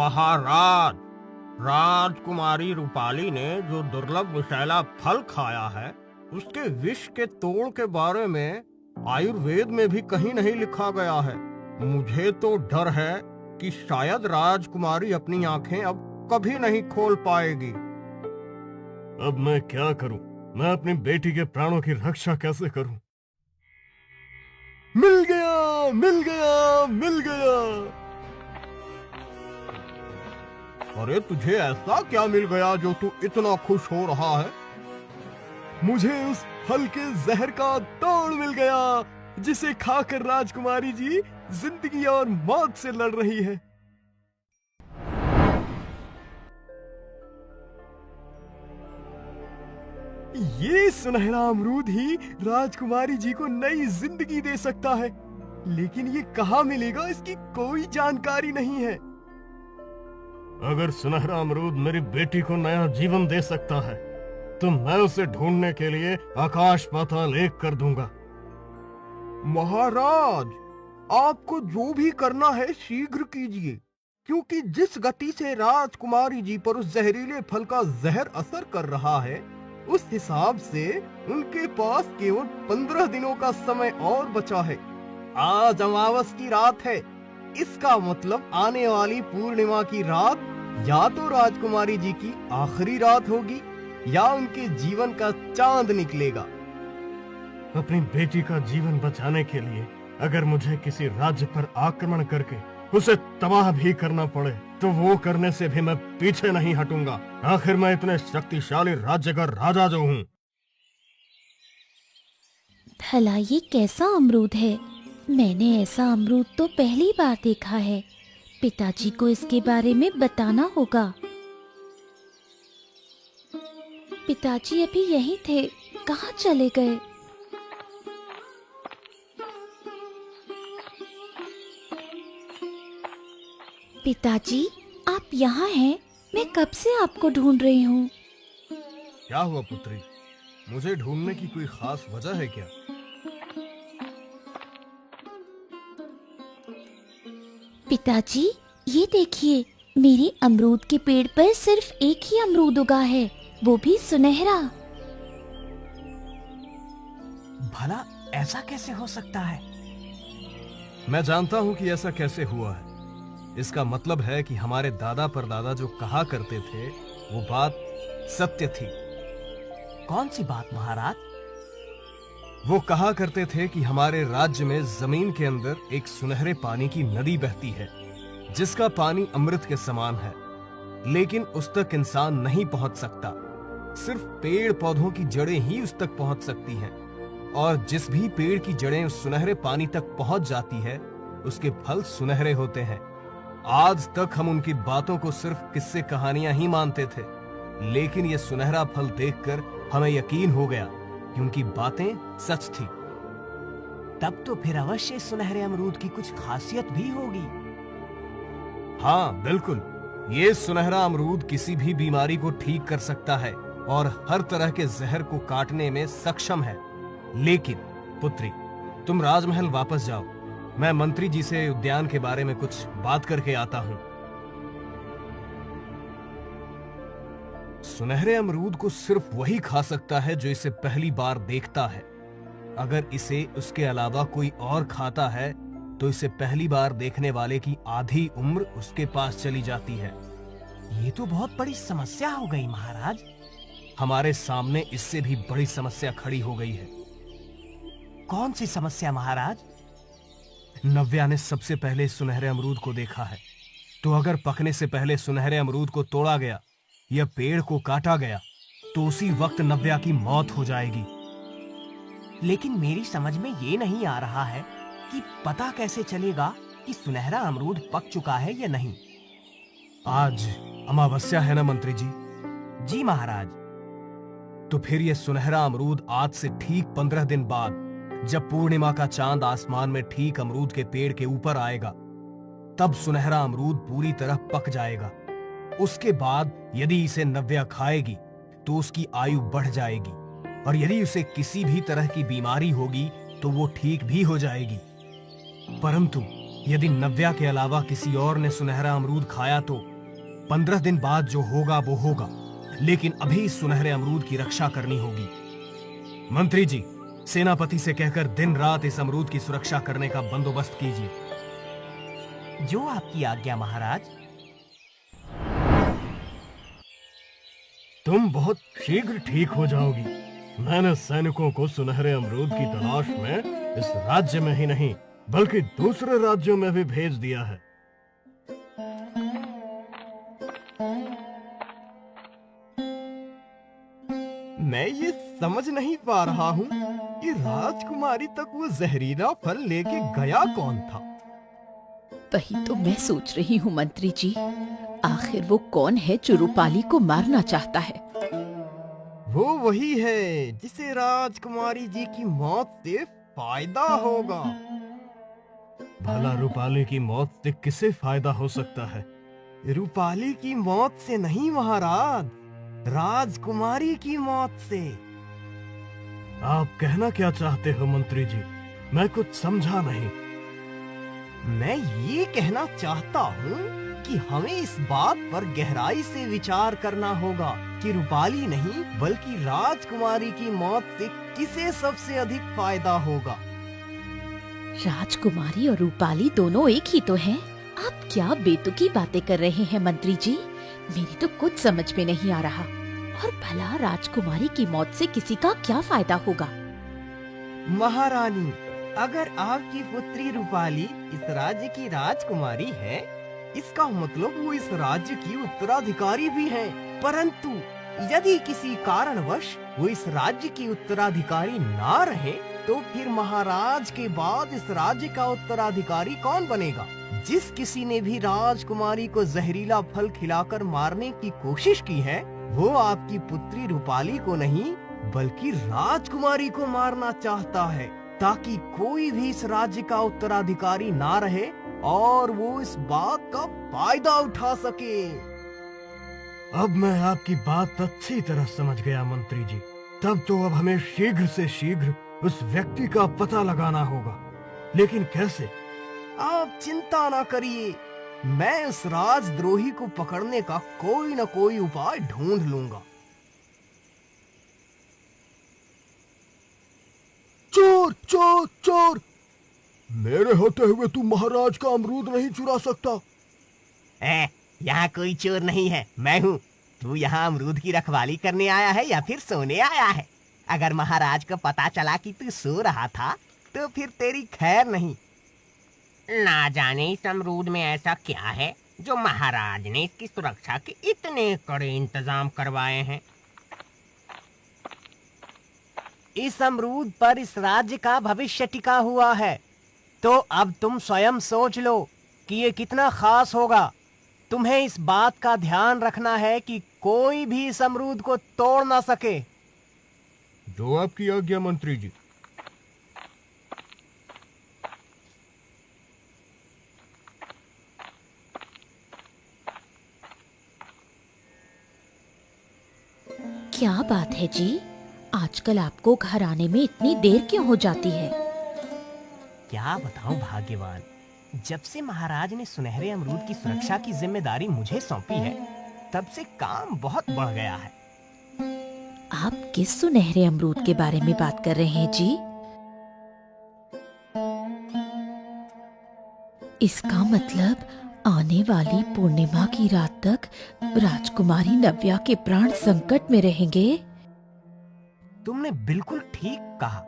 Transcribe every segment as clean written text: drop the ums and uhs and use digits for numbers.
महाराज, राजकुमारी रूपाली ने जो दुर्लभ विषैला फल खाया है, उसके विष के तोड़ के बारे में आयुर्वेद में भी कहीं नहीं लिखा गया है। मुझे तो डर है कि शायद राजकुमारी अपनी आंखें अब कभी नहीं खोल पाएगी। अब मैं क्या करूं? मैं अपनी बेटी के प्राणों की रक्षा कैसे करूं? मिल गया, मिल गया, मिल गया। अरे तुझे ऐसा क्या मिल गया जो तू इतना खुश हो रहा है? मुझे उस फल के जहर का तोड़ मिल गया, जिसे खाकर राजकुमारी जी जिंदगी और मौत से लड़ रही है। ये सुनहरा अमरूद ही राजकुमारी जी को नई जिंदगी दे सकता है, लेकिन ये कहाँ मिलेगा इसकी कोई जानकारी नहीं है। अगर सुनहरा अमरूद मेरी बेटी को नया जीवन दे सकता है, तो मैं उसे ढूंढने के लिए आकाश पाताल एक कर दूंगा। महाराज, आपको जो भी करना है शीघ्र कीजिए, क्योंकि जिस गति से राजकुमारी जी पर उस जहरीले फल का जहर असर कर रहा है, उस हिसाब से उनके पास केवल 15 दिनों का समय और बचा है। आज अमावस की रात है, इसका मतलब आने वाली पूर्णिमा की रात या तो राजकुमारी जी की आखिरी रात होगी या उनके जीवन का चांद निकलेगा। अपनी बेटी का जीवन बचाने के लिए अगर मुझे किसी राज्य पर आक्रमण करके उसे तबाह भी करना पड़े, तो वो करने से भी मैं पीछे नहीं हटूंगा। आखिर मैं इतने शक्तिशाली राज्य का राजा जो हूँ। भला ये कैसा अमरूद है? मैंने ऐसा अमरूद तो पहली बार देखा है। पिताजी को इसके बारे में बताना होगा। पिताजी अभी यहीं थे, कहाँ चले गए? पिताजी, आप यहाँ हैं? मैं कब से आपको ढूंढ रही हूँ। क्या हुआ पुत्री? मुझे ढूंढने की कोई खास वजह है क्या? पिताजी, ये देखिए, मेरे अमरूद के पेड़ पर सिर्फ एक ही अमरूद उगा है, वो भी सुनहरा। भला ऐसा कैसे हो सकता है? मैं जानता हूँ कि ऐसा कैसे हुआ है। इसका मतलब है कि हमारे दादा परदादा जो कहा करते थे, वो बात सत्य थी। कौन सी बात महाराज? वो कहा करते थे कि हमारे राज्य में जमीन के अंदर एक सुनहरे पानी की नदी बहती है, जिसका पानी अमृत के समान है, लेकिन उस तक इंसान नहीं पहुंच सकता। सिर्फ पेड़ पौधों की जड़ें ही उस तक पहुंच सकती हैं, और जिस भी पेड़ की जड़ें उस सुनहरे पानी तक पहुंच जाती है, उसके फल सुनहरे होते हैं। आज तक हम उनकी बातों को सिर्फ किस्से कहानियां ही मानते थे, लेकिन ये सुनहरा फल देखकर हमें यकीन हो गया कि उनकी बातें सच थी। तब तो फिर अवश्य सुनहरे अमरूद की कुछ खासियत भी होगी। हाँ बिल्कुल, ये सुनहरा अमरूद किसी भी बीमारी को ठीक कर सकता है और हर तरह के जहर को काटने में सक्षम है। लेकिन पुत्री, तुम राजमहल वापस जाओ, मैं मंत्री जी से उद्यान के बारे में कुछ बात करके आता हूँ। सुनहरे अमरूद को सिर्फ वही खा सकता है जो इसे पहली बार देखता है। अगर इसे उसके अलावा कोई और खाता है, तो इसे पहली बार देखने वाले की आधी उम्र उसके पास चली जाती है। ये तो बहुत बड़ी समस्या हो गई महाराज। हमारे सामने इससे भी बड़ी समस्या खड़ी हो गई है। कौन सी समस्या महाराज? नव्या ने सबसे पहले सुनहरे अमरूद को देखा है, तो अगर पकने से पहले सुनहरे अमरूद को तोड़ा गया या पेड़ को काटा गया, तो उसी वक्त नव्या की मौत हो जाएगी। लेकिन मेरी समझ में ये नहीं आ रहा है कि पता कैसे चलेगा कि सुनहरा अमरूद पक चुका है या नहीं। आज अमावस्या है ना मंत्री जी? जी महाराज। तो फिर यह सुनहरा अमरूद आज से ठीक 15 दिन बाद, जब पूर्णिमा का चांद आसमान में ठीक अमरूद के पेड़ के ऊपर आएगा, तब सुनहरा अमरूद पूरी तरह पक जाएगा। उसके बाद यदि इसे नव्या खाएगी, तो उसकी आयु बढ़ जाएगी, और यदि उसे किसी भी तरह की बीमारी होगी, तो वो ठीक भी हो जाएगी। परंतु यदि नव्या के अलावा किसी और ने सुनहरा अमरूद खाया, तो 15 दिन बाद जो होगा वो होगा, लेकिन अभी सुनहरे अमरूद की रक्षा करनी होगी। मंत्री जी, सेनापति से कहकर दिन रात इस अमरूद की सुरक्षा करने का बंदोबस्त कीजिए। जो आपकी आज्ञा महाराज। तुम बहुत शीघ्र ठीक हो जाओगी। मैंने सैनिकों को सुनहरे अमरूद की तलाश में इस राज्य में ही नहीं बल्कि दूसरे राज्यों में भी भेज दिया है। मैं ये समझ नहीं पा रहा हूँ कि राजकुमारी तक वो जहरीला फल लेके गया कौन था। वही तो मैं सोच रही हूँ मंत्री जी, आखिर वो कौन है जो रूपाली को मारना चाहता है? वो वही है जिसे राजकुमारी जी की मौत से फायदा होगा। भला रूपाली की मौत से किसे फायदा हो सकता है? रूपाली की मौत से नहीं महाराज, राजकुमारी की मौत से। आप कहना क्या चाहते हो मंत्री जी? मैं कुछ समझा नहीं। मैं ये कहना चाहता हूँ कि हमें इस बात पर गहराई से विचार करना होगा कि रूपाली नहीं बल्कि राजकुमारी की मौत से किसे सबसे अधिक फायदा होगा। राजकुमारी और रूपाली दोनों एक ही तो हैं। आप क्या बेतुकी बातें कर रहे हैं मंत्री जी? मेरी तो कुछ समझ में नहीं आ रहा। और भला राजकुमारी की मौत से किसी का क्या फायदा होगा? महारानी, अगर आपकी पुत्री रूपाली इस राज्य की राजकुमारी है, इसका मतलब वो इस राज्य की उत्तराधिकारी भी है। परंतु यदि किसी कारणवश वो इस राज्य की उत्तराधिकारी ना रहे, तो फिर महाराज के बाद इस राज्य का उत्तराधिकारी कौन बनेगा? जिस किसी ने भी राजकुमारी को जहरीला फल खिलाकर मारने की कोशिश की है, वो आपकी पुत्री रूपाली को नहीं बल्कि राजकुमारी को मारना चाहता है, ताकि कोई भी इस राज्य का उत्तराधिकारी ना रहे और वो इस बात का फायदा उठा सके। अब मैं आपकी बात अच्छी तरह समझ गया मंत्री जी। तब तो अब हमें शीघ्र से शीघ्र उस व्यक्ति का पता लगाना होगा, लेकिन कैसे? आप चिंता ना करिए, मैं उस राजद्रोही को पकड़ने का कोई न कोई उपाय ढूंढ लूंगा। चोर चोर चोर! मेरे होते हुए तू महाराज का अमरूद नहीं चुरा सकता। यहाँ कोई चोर नहीं है, मैं हूँ। तू यहाँ अमरूद की रखवाली करने आया है या फिर सोने आया है? अगर महाराज को पता चला कि तू सो रहा था तो फिर तेरी खैर नहीं। ना जाने इस अमरूद में ऐसा क्या है जो महाराज ने इसकी सुरक्षा के इतने कड़े इंतजाम करवाए हैं। इस अमरूद पर इस राज्य का भविष्य टिका हुआ है, तो अब तुम स्वयं सोच लो कि ये कितना खास होगा। तुम्हें इस बात का ध्यान रखना है कि कोई भी इस अमरूद को तोड़ ना सके। जो आपकी आज्ञा मंत्री जी। क्या बात है जी, आजकल आपको घर आने में इतनी देर क्यों हो जाती है? क्या बताऊं भाग्यवान, जब से महाराज ने सुनहरे अमरूद की सुरक्षा की जिम्मेदारी मुझे सौंपी है, तब से काम बहुत बढ़ गया है। आप किस सुनहरे अमरूद के बारे में बात कर रहे हैं जी? इसका मतलब आने वाली पूर्णिमा की रात तक राजकुमारी नव्या के प्राण संकट में रहेंगे। तुमने बिल्कुल ठीक कहा।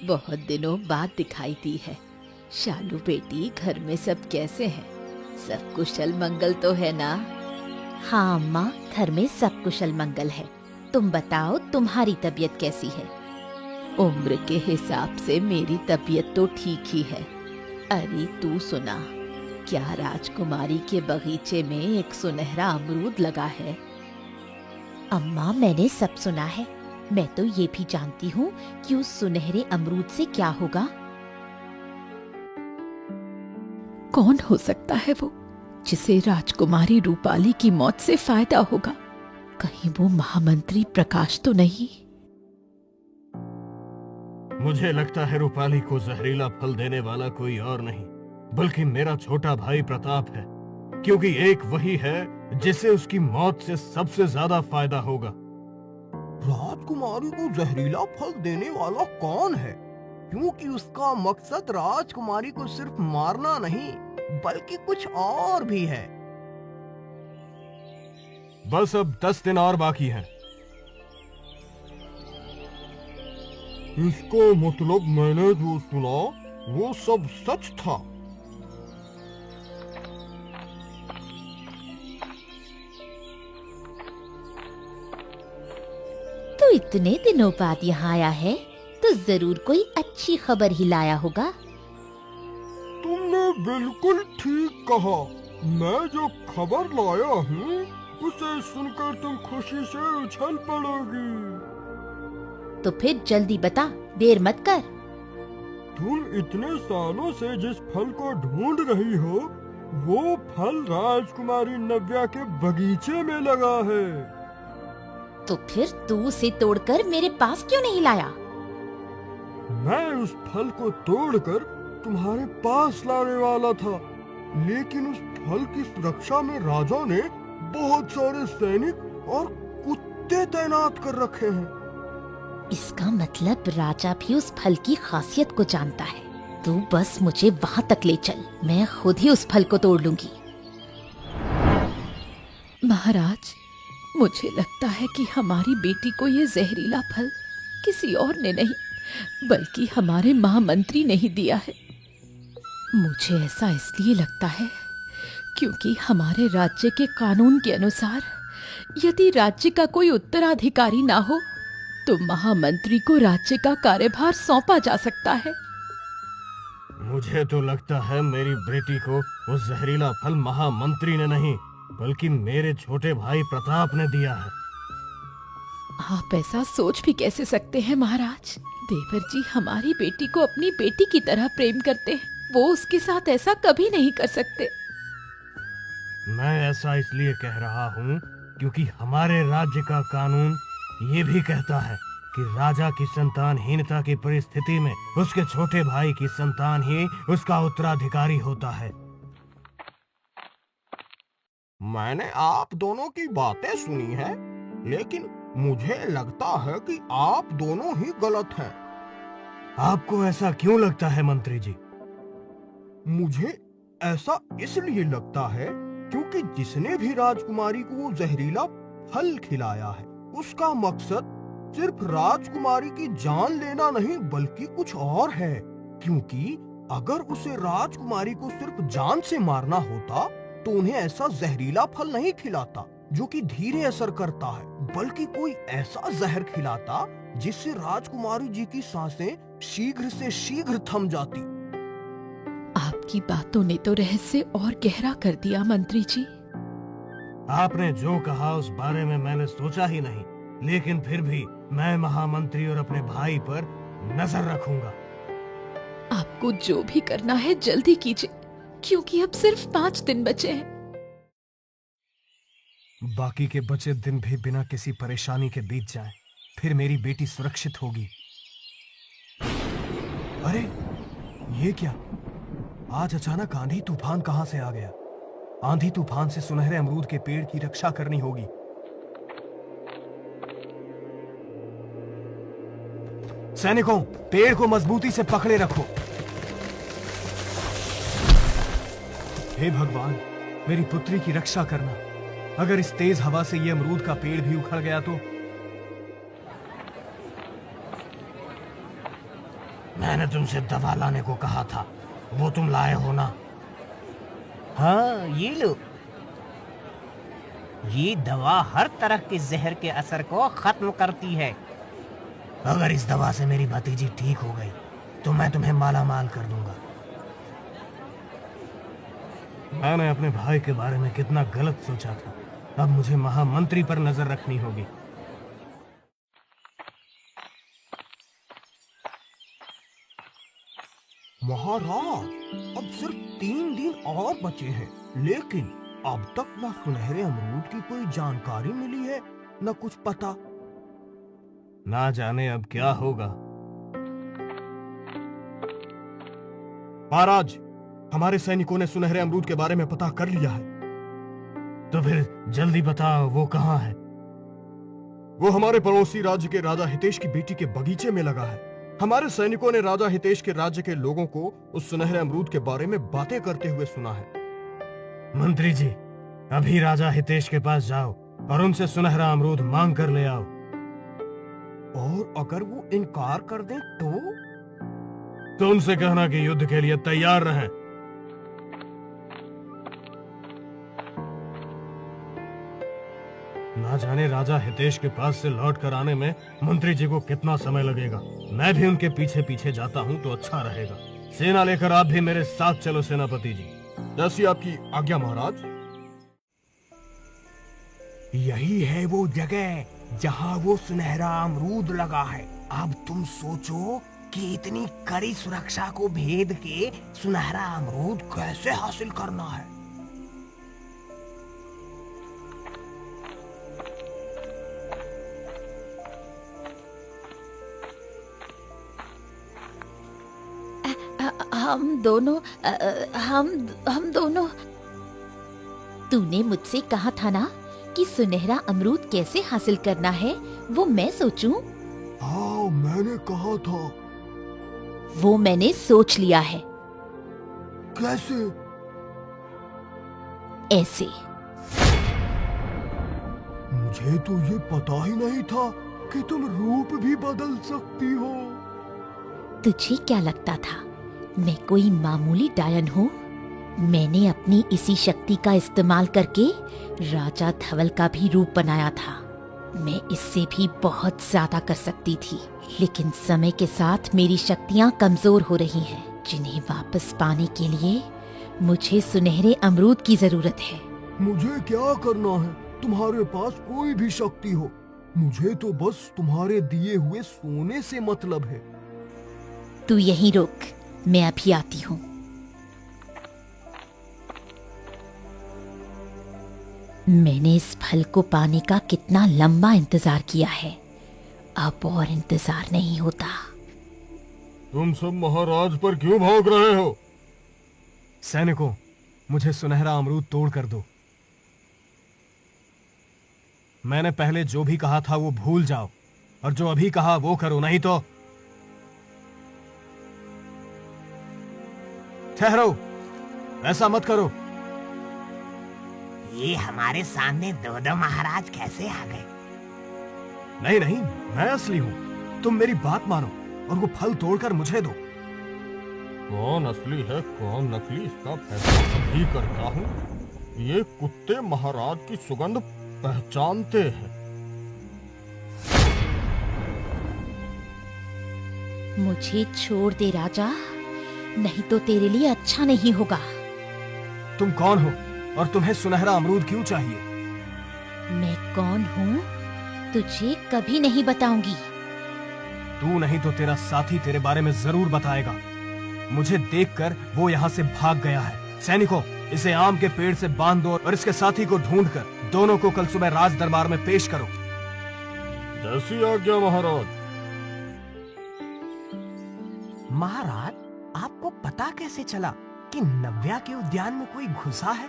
बहुत दिनों बाद दिखाई दी है। शालू बेटी, घर में सब कैसे हैं? सब कुशल मंगल तो है ना? हाँ अम्मा, घर में सब कुशल मंगल है। तुम बताओ, तुम्हारी तबीयत कैसी है? उम्र के हिसाब से मेरी तबीयत तो ठीक ही है। अरे तू सुना, क्या राजकुमारी के बगीचे में एक सुनहरा अमरूद लगा है? अम्मा, मैंने सब सुना है। मैं तो ये भी जानती हूँ कि उस सुनहरे अमरूद से क्या होगा। कौन हो सकता है वो जिसे राजकुमारी रूपाली की मौत से फायदा होगा? कहीं वो महामंत्री प्रकाश तो नहीं? मुझे लगता है रूपाली को जहरीला फल देने वाला कोई और नहीं बल्कि मेरा छोटा भाई प्रताप है, क्योंकि एक वही है जिसे उसकी मौत से सबसे ज्यादा फायदा होगा। राजकुमारी को जहरीला फल देने वाला कौन है? क्योंकि उसका मकसद राजकुमारी को सिर्फ मारना नहीं बल्कि कुछ और भी है। बस अब 10 दिन और बाकी हैं। इसका मतलब मैंने जो सुना वो सब सच था। तो इतने दिनों बाद यहाँ आया है तो जरूर कोई अच्छी खबर ही लाया होगा। तुमने बिल्कुल ठीक कहा। मैं जो खबर लाया हूँ उसे सुनकर तुम खुशी से उछल पड़ोगी। तो फिर जल्दी बता, देर मत कर। तुम इतने सालों से जिस फल को ढूंढ रही हो वो फल राजकुमारी नव्या के बगीचे में लगा है। तो फिर तू उसे तोड़कर मेरे पास क्यों नहीं लाया? मैं उस फल को तोड़कर तुम्हारे पास लाने वाला था, लेकिन उस फल की सुरक्षा में राजा ने बहुत सारे सैनिक और कुत्ते तैनात कर रखे हैं। इसका मतलब राजा भी उस फल की खासियत को जानता है। तू बस मुझे वहाँ तक ले चल, मैं खुद ही उस फल को तोड़ लूंगी। महाराज, मुझे लगता है कि हमारी बेटी को ये जहरीला फल किसी और ने नहीं बल्कि हमारे महामंत्री ने ही दिया है। मुझे ऐसा इसलिए लगता है क्योंकि हमारे राज्य के कानून के अनुसार यदि राज्य का कोई उत्तराधिकारी ना हो तो महामंत्री को राज्य का कार्यभार सौंपा जा सकता है। मुझे तो लगता है मेरी बेटी को वो जहरीला फल महामंत्री ने नहीं बल्कि मेरे छोटे भाई प्रताप ने दिया है। आप ऐसा सोच भी कैसे सकते हैं महाराज? देवर जी हमारी बेटी को अपनी बेटी की तरह प्रेम करते हैं, वो उसके साथ ऐसा कभी नहीं कर सकते। मैं ऐसा इसलिए कह रहा हूँ क्योंकि हमारे राज्य का कानून ये भी कहता है कि राजा की संतानहीनता की परिस्थिति में उसके छोटे भाई की संतान ही उसका उत्तराधिकारी होता है। मैंने आप दोनों की बातें सुनी हैं, लेकिन मुझे लगता है कि आप दोनों ही गलत हैं। आपको ऐसा क्यों लगता है मंत्री जी? मुझे ऐसा इसलिए लगता है क्योंकि जिसने भी राजकुमारी को वो जहरीला फल खिलाया है उसका मकसद सिर्फ राजकुमारी की जान लेना नहीं बल्कि कुछ और है। क्योंकि अगर उसे राजकुमारी को सिर्फ जान से मारना होता तो उन्हें ऐसा जहरीला फल नहीं खिलाता जो कि धीरे असर करता है, बल्कि कोई ऐसा जहर खिलाता जिससे राजकुमारी जी की सांसें शीघ्र से शीघ्र थम जाती। आपकी बातों ने तो रहस्य और गहरा कर दिया मंत्री जी। आपने जो कहा उस बारे में मैंने सोचा ही नहीं, लेकिन फिर भी मैं महामंत्री और अपने भाई पर नजर रखूंगा। आपको जो भी करना है जल्दी कीजिए, क्योंकि अब सिर्फ 5 दिन बचे हैं। बाकी के बचे दिन भी बिना किसी परेशानी के बीत जाएं, फिर मेरी बेटी सुरक्षित होगी। अरे ये क्या? आज अचानक आंधी तूफान कहां से आ गया? आंधी तूफान से सुनहरे अमरूद के पेड़ की रक्षा करनी होगी। सैनिकों, पेड़ को मजबूती से पकड़े रखो। हे भगवान, मेरी पुत्री की रक्षा करना। अगर इस तेज हवा से ये अमरूद का पेड़ भी उखड़ गया तो? मैंने तुमसे दवा लाने को कहा था, वो तुम लाए हो ना? हाँ, ये लो। ये दवा हर तरह के जहर के असर को खत्म करती है। अगर इस दवा से मेरी भतीजी ठीक हो गई तो मैं तुम्हें माला माल कर दूंगा। मैंने अपने भाई के बारे में कितना गलत सोचा था। अब मुझे महामंत्री पर नजर रखनी होगी। महाराज, अब सिर्फ 3 दिन और बचे हैं, लेकिन अब तक न सुनहरे अमरूद की कोई जानकारी मिली है न कुछ पता। ना जाने अब क्या होगा। महाराज, हमारे सैनिकों ने सुनहरे अमरूद के बारे में पता कर लिया है। तो फिर जल्दी बताओ, वो कहाँ है? वो हमारे पड़ोसी राज्य के राजा हितेश की बेटी के बगीचे में लगा है। हमारे सैनिकों ने राजा हितेश के राज्य के लोगों को उस सुनहरे अमरूद के बारे में बातें करते हुए सुना है। मंत्री जी, अभी राजा हितेश के पास जाओ और उनसे सुनहरा अमरूद मांग कर ले आओ। और अगर वो इनकार कर दें तो उनसे कहना कि युद्ध के लिए तैयार रहें। ना जाने राजा हितेश के पास से लौट कर आने में मंत्री जी को कितना समय लगेगा। मैं भी उनके पीछे पीछे जाता हूँ तो अच्छा रहेगा। सेना लेकर आप भी मेरे साथ चलो सेनापति जी। जैसी आपकी आज्ञा महाराज। यही है वो जगह जहाँ वो सुनहरा अमरूद लगा है। अब तुम सोचो कि इतनी कड़ी सुरक्षा को भेद के सुनहरा अमरूद कैसे हासिल करना है। हम दोनों। तूने मुझसे कहा था ना कि सुनहरा अमरूद कैसे हासिल करना है, वो मैं सोचूं? हाँ, मैंने कहा था। वो मैंने सोच लिया है। कैसे? ऐसे। मुझे तो ये पता ही नहीं था कि तुम रूप भी बदल सकती हो। तुझे क्या लगता था मैं कोई मामूली डायन हूँ? मैंने अपनी इसी शक्ति का इस्तेमाल करके राजा धवल का भी रूप बनाया था। मैं इससे भी बहुत ज्यादा कर सकती थी, लेकिन समय के साथ मेरी शक्तियाँ कमजोर हो रही हैं, जिन्हें वापस पाने के लिए मुझे सुनहरे अमरूद की जरूरत है। मुझे क्या करना है? तुम्हारे पास कोई भी शक्ति हो, मुझे तो बस तुम्हारे दिए हुए सोने से मतलब है। तू यहीं रुक, मैं अभी आती हूँ। मैंने इस फल को पाने का कितना लंबा इंतजार किया है, अब और इंतजार नहीं होता। तुम सब महाराज पर क्यों भौंक रहे हो? सैनिकों, मुझे सुनहरा अमरूद तोड़ कर दो। मैंने पहले जो भी कहा था वो भूल जाओ, और जो अभी कहा वो करो, नहीं तो ठहरो, ऐसा मत करो। ये हमारे सामने दो महाराज कैसे आ गए? नहीं नहीं, मैं असली हूँ। तुम मेरी बात मानो और वो फल तोड़कर मुझे दो। कौन असली है कौन नकली, इसका फैसला अभी करता हूँ। ये कुत्ते महाराज की सुगंध पहचानते हैं। मुझे छोड़ दे राजा, नहीं तो तेरे लिए अच्छा नहीं होगा। तुम कौन हो और तुम्हें सुनहरा अमरूद क्यों चाहिए? मैं कौन हूँ तुझे कभी नहीं बताऊंगी। तू नहीं तो तेरा साथी तेरे बारे में जरूर बताएगा। मुझे देखकर वो यहाँ से भाग गया है। सैनिकों, इसे आम के पेड़ से बांध दो और इसके साथी को ढूंढकर दोनों को कल सुबह राज दरबार में पेश करो। जैसी आज्ञा महाराज। महाराज, आपको पता कैसे चला कि नव्या के उद्यान में कोई घुसा है?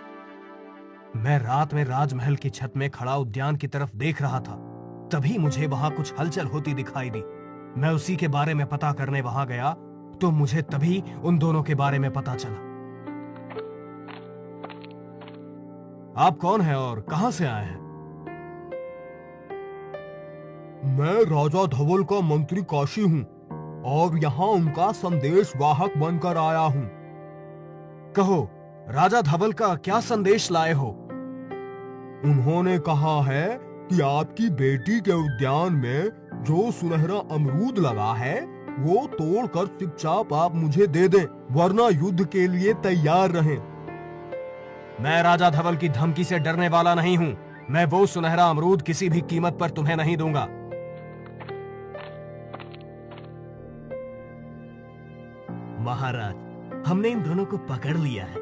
मैं रात में राजमहल की छत में खड़ा उद्यान की तरफ देख रहा था, तभी मुझे वहां कुछ हलचल होती दिखाई दी। मैं उसी के बारे में पता करने वहां गया तो मुझे तभी उन दोनों के बारे में पता चला। आप कौन हैं और कहां से आए हैं? मैं राजा धवल का मंत्री काशी हूँ और यहाँ उनका संदेश वाहक बनकर आया हूँ। कहो, राजा धवल का क्या संदेश लाए हो? उन्होंने कहा है कि आपकी बेटी के उद्यान में जो सुनहरा अमरूद लगा है वो तोड़कर चुपचाप आप मुझे दे दें, वरना युद्ध के लिए तैयार रहें। मैं राजा धवल की धमकी से डरने वाला नहीं हूँ। मैं वो सुनहरा अमरूद किसी भी कीमत पर तुम्हें नहीं दूंगा। महाराज, हमने इन दोनों को पकड़ लिया है।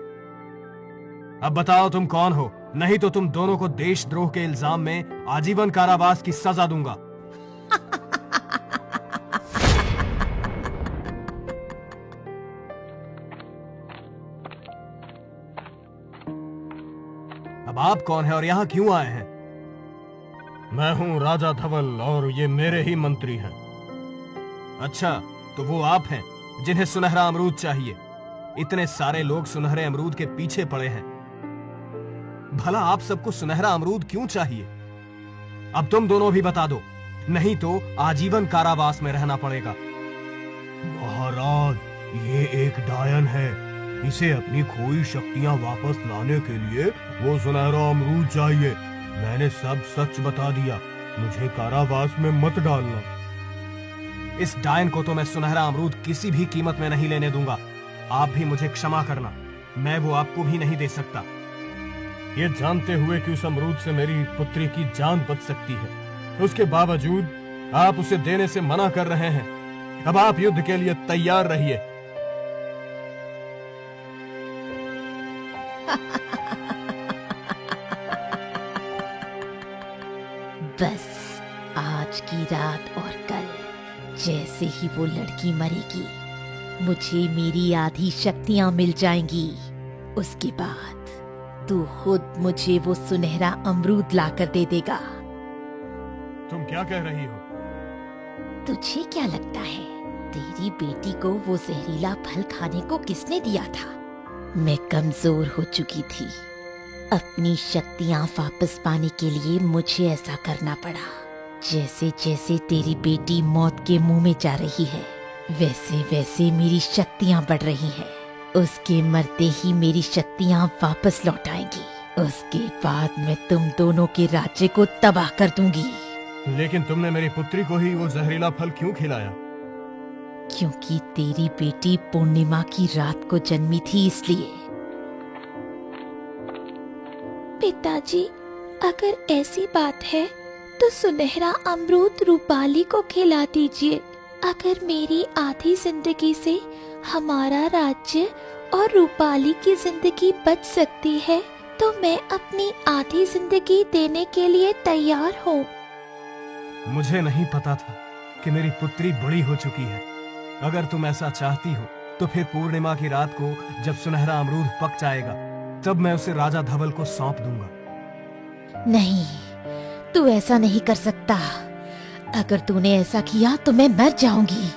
अब बताओ तुम कौन हो, नहीं तो तुम दोनों को देशद्रोह के इल्जाम में आजीवन कारावास की सजा दूंगा। अब आप कौन हैं और यहाँ क्यों आए हैं? मैं हूँ राजा धवल और ये मेरे ही मंत्री हैं। अच्छा, तो वो आप हैं जिन्हें सुनहरा अमरूद चाहिए। इतने सारे लोग सुनहरे अमरूद के पीछे पड़े हैं। भला आप सबको सुनहरा अमरूद क्यों चाहिए? अब तुम दोनों भी बता दो, नहीं तो आजीवन कारावास में रहना पड़ेगा। महाराज, ये एक डायन है। इसे अपनी खोई शक्तियां वापस लाने के लिए वो सुनहरा अमरूद चाहिए। मैंने सब सच बता दिया। मुझे कारावास में मत डालना। इस डायन को तो मैं सुनहरा अमरूद किसी भी कीमत में नहीं लेने दूंगा। आप भी मुझे क्षमा करना, मैं वो आपको भी नहीं दे सकता। ये जानते हुए कि उस अमरूद से मेरी पुत्री की जान बच सकती है, उसके बावजूद आप उसे देने से मना कर रहे हैं। अब आप युद्ध के लिए तैयार रहिए। बस आज की रात और कल जैसे ही वो लड़की मरेगी, मुझे मेरी आधी शक्तियां मिल जाएंगी। उसके बाद तू खुद मुझे वो सुनहरा अमरूद लाकर दे देगा। तुम क्या कह रही हो? तुझे क्या लगता है तेरी बेटी को वो जहरीला फल खाने को किसने दिया था? मैं कमजोर हो चुकी थी। अपनी शक्तियां वापस पाने के लिए मुझे ऐसा करना पड़ा। जैसे जैसे तेरी बेटी मौत के मुंह में जा रही है, वैसे वैसे मेरी शक्तियां बढ़ रही हैं। उसके मरते ही मेरी शक्तियां वापस लौट आएंगी। उसके बाद मैं तुम दोनों के राज्य को तबाह कर दूंगी। लेकिन तुमने मेरी पुत्री को ही वो जहरीला फल क्यों खिलाया? क्योंकि तेरी बेटी पूर्णिमा की रात को जन्मी थी, इसलिए। पिताजी, अगर ऐसी बात है तो सुनहरा अमरूद रूपाली को खिला दीजिए। अगर मेरी आधी जिंदगी से हमारा राज्य और रूपाली की जिंदगी बच सकती है तो मैं अपनी आधी जिंदगी देने के लिए तैयार हूँ। मुझे नहीं पता था कि मेरी पुत्री बड़ी हो चुकी है। अगर तुम ऐसा चाहती हो तो फिर पूर्णिमा की रात को जब सुनहरा अमरूद पक जाएगा, तब मैं उसे राजा धवल को सौंप दूंगा। नहीं, तू ऐसा नहीं कर सकता। अगर तूने ऐसा किया तो मैं मर जाऊंगी।